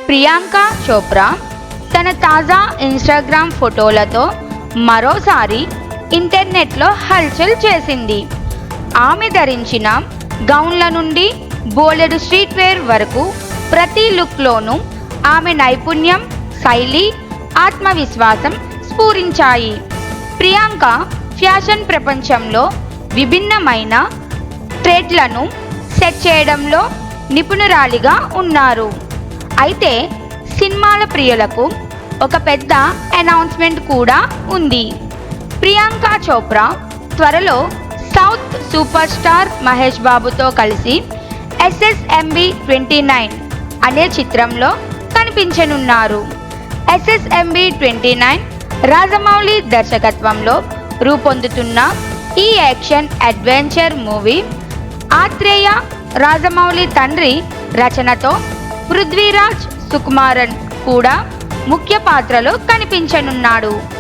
ప్రియాంక చోప్రా తన తాజా ఇన్స్టాగ్రామ్ ఫోటోలతో మరోసారి ఇంటర్నెట్లో హల్చల్ చేసింది. ఆమె ధరించిన గౌన్ల నుండి బోలెడు స్ట్రీట్ వేర్ వరకు ప్రతి లుక్లోనూ ఆమె నైపుణ్యం, శైలి, ఆత్మవిశ్వాసం స్ఫురించాయి. ప్రియాంక ఫ్యాషన్ ప్రపంచంలో విభిన్నమైన ట్రెండ్లను సెట్ చేయడంలో నిపుణురాలిగా ఉన్నారు. అయితే సినిమాల ప్రియులకు ఒక పెద్ద అనౌన్స్మెంట్ కూడా ఉంది. ప్రియాంక చోప్రా త్వరలో సౌత్ సూపర్ స్టార్ మహేష్ బాబుతో కలిసి SSMB 29 అనే చిత్రంలో కనిపించనున్నారు. SSMB 29 రాజమౌళి దర్శకత్వంలో రూపొందుతున్న ఈ action adventure movie Athreya Rajamouli తండ్రి రచనతో పృథ్వీరాజ్ సుకుమారన్ కూడా ముఖ్య పాత్రలో కనిపించనున్నాడు.